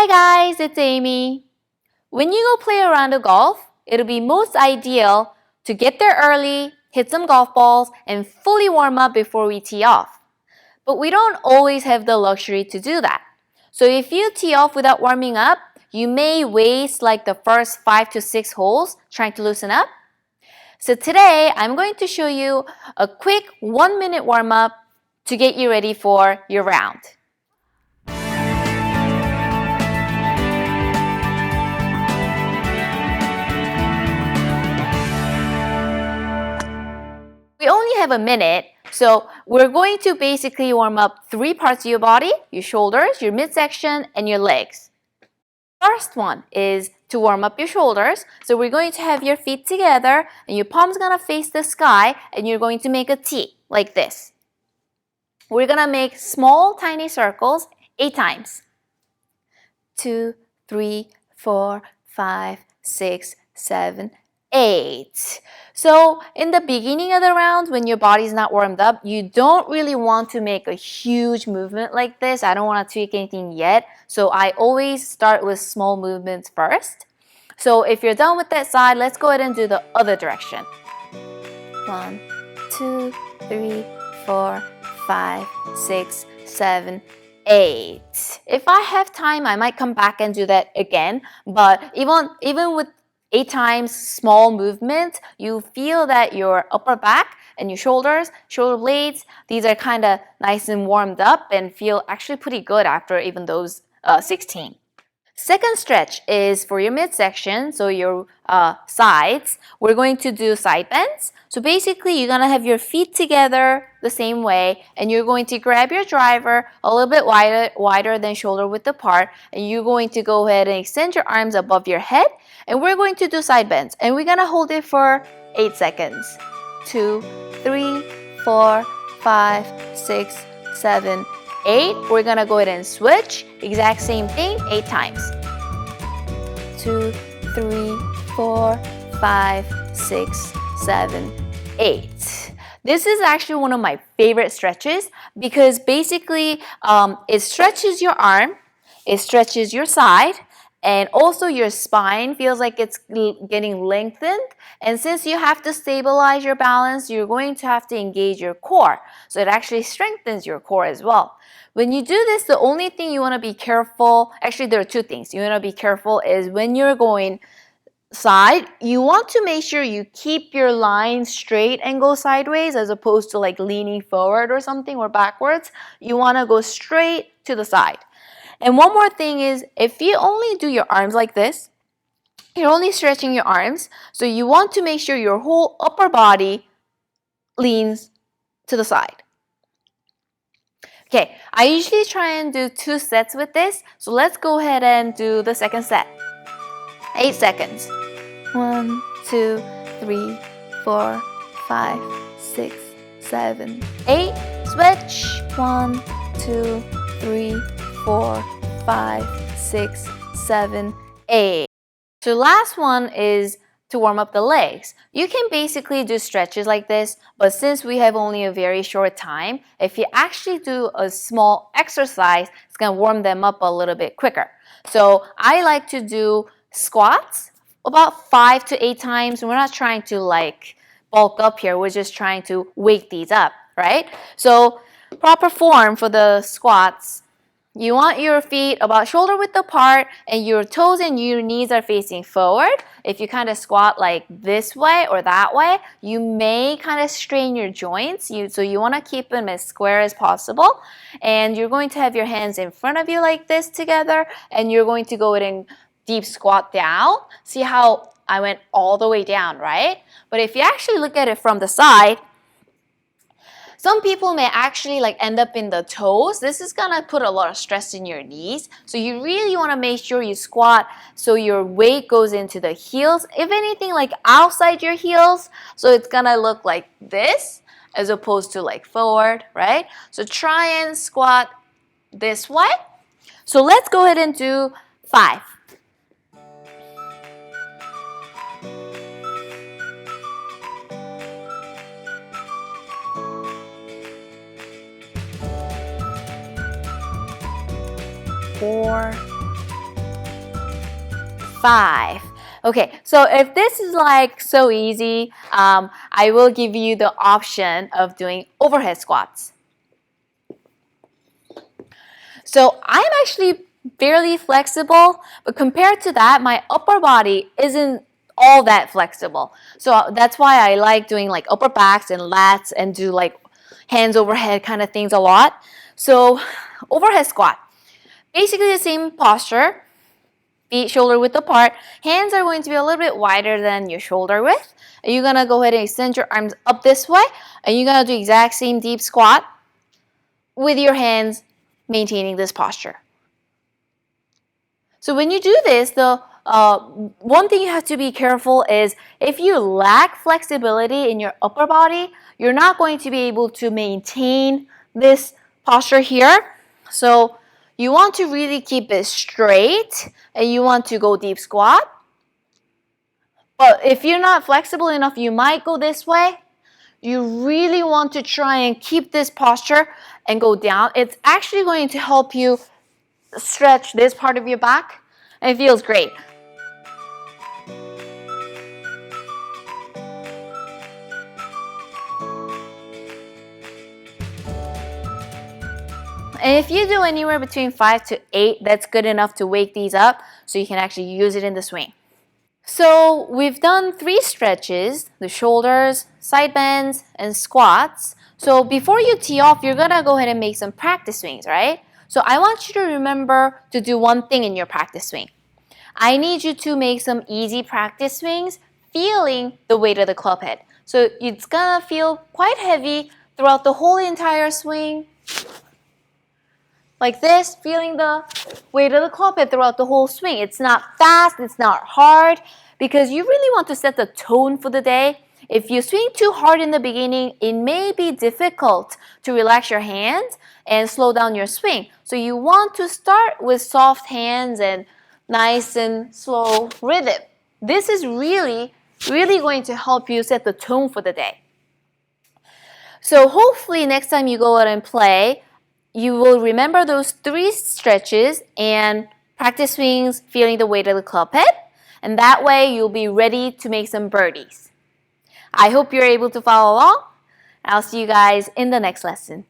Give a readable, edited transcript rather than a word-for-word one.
Hi guys, it's Amy. When you go play a round of golf, it'll be most ideal to get there early, hit some golf balls, and fully warm up before we tee off. But we don't always have the luxury to do that. So if you tee off without warming up, you may waste like the first 5 to 6 holes trying to loosen up. So today, I'm going to show you a quick 1-minute warm up to get you ready for your round. We only have a minute, so we're going to basically warm up 3 parts of your body: your shoulders, your midsection, and your legs. First one is to warm up your shoulders. So we're going to have your feet together and your palms gonna face the sky, and you're going to make a T like this. We're gonna make small tiny circles 8 times. 2, 3, 4, 5, 6, 7, 8. So in the beginning of the round, when your body's not warmed up, you don't really want to make a huge movement like this. I don't want to tweak anything yet. So I always start with small movements first. So if you're done with that side, let's go ahead and do the other direction. 1, 2, 3, 4, 5, 6, 7, 8. If I have time, I might come back and do that again. But even with 8 times small movements, you feel that your upper back and your shoulders, shoulder blades, these are kind of nice and warmed up and feel actually pretty good after even those 16. Second stretch is for your midsection, so your sides. We're going to do side bends. So basically, you're going to have your feet together the same way, and you're going to grab your driver a little bit wider than shoulder width apart, and you're going to go ahead and extend your arms above your head, and we're going to do side bends. And we're going to hold it for 8 seconds. 2, 3, 4, 5, 6, 7, 8. We're gonna go ahead and switch. Exact same thing, 8 times. 2, 3, 4, 5, 6, 7, 8. This is actually one of my favorite stretches because basically it stretches your arm, it stretches your side, and also your spine feels like it's getting lengthened. And since you have to stabilize your balance, you're going to have to engage your core. So it actually strengthens your core as well. When you do this, the only thing you want to be careful, actually there are 2 things you want to be careful is when you're going side, you want to make sure you keep your line straight and go sideways as opposed to like leaning forward or something or backwards. You want to go straight to the side. And one more thing is, if you only do your arms like this, you're only stretching your arms. So you want to make sure your whole upper body leans to the side. Okay, I usually try and do 2 sets with this. So let's go ahead and do the second set. 8 seconds. 1, 2, 3, 4, 5, 6, 7, 8. Switch. 1, 2, 3, 4, 5, 6, 7, 8. So last one is to warm up the legs. You can basically do stretches like this, but since we have only a very short time, if you actually do a small exercise, it's going to warm them up a little bit quicker. So I like to do squats about 5 to 8 times. We're not trying to like bulk up here. We're just trying to wake these up, right? So proper form for the squats. You want your feet about shoulder width apart and your toes and your knees are facing forward. If you kind of squat like this way or that way, you may kind of strain your joints. So you want to keep them as square as possible. And you're going to have your hands in front of you like this together, and you're going to go ahead and deep squat down. See how I went all the way down, right? But if you actually look at it from the side, some people may actually like end up in the toes. This is gonna put a lot of stress in your knees. So you really wanna make sure you squat so your weight goes into the heels. If anything, like outside your heels. So it's gonna look like this as opposed to like forward, right? So try and squat this way. So let's go ahead and do 5. 4, 5. Okay, so if this is like so easy, I will give you the option of doing overhead squats. So I'm actually fairly flexible, but compared to that, my upper body isn't all that flexible. So that's why I like doing like upper backs and lats and do like hands overhead kind of things a lot. So overhead squat, basically the same posture, feet shoulder width apart. Hands are going to be a little bit wider than your shoulder width. And you're going to go ahead and extend your arms up this way, and you're going to do exact same deep squat with your hands maintaining this posture. So when you do this, the one thing you have to be careful is if you lack flexibility in your upper body, you're not going to be able to maintain this posture here. So you want to really keep it straight and you want to go deep squat. But if you're not flexible enough, you might go this way. You really want to try and keep this posture and go down. It's actually going to help you stretch this part of your back, and it feels great. And if you do anywhere between 5 to 8, that's good enough to wake these up so you can actually use it in the swing. So we've done 3 stretches, the shoulders, side bends, and squats. So before you tee off, you're gonna go ahead and make some practice swings, right? So I want you to remember to do one thing in your practice swing. I need you to make some easy practice swings, feeling the weight of the club head. So it's gonna feel quite heavy throughout the whole entire swing. Like this, feeling the weight of the club head throughout the whole swing. It's not fast, it's not hard, because you really want to set the tone for the day. If you swing too hard in the beginning, it may be difficult to relax your hands and slow down your swing. So you want to start with soft hands and nice and slow rhythm. This is really going to help you set the tone for the day. So hopefully next time you go out and play, you will remember those 3 stretches and practice swings, feeling the weight of the club head. And that way you'll be ready to make some birdies. I hope you're able to follow along. I'll see you guys in the next lesson.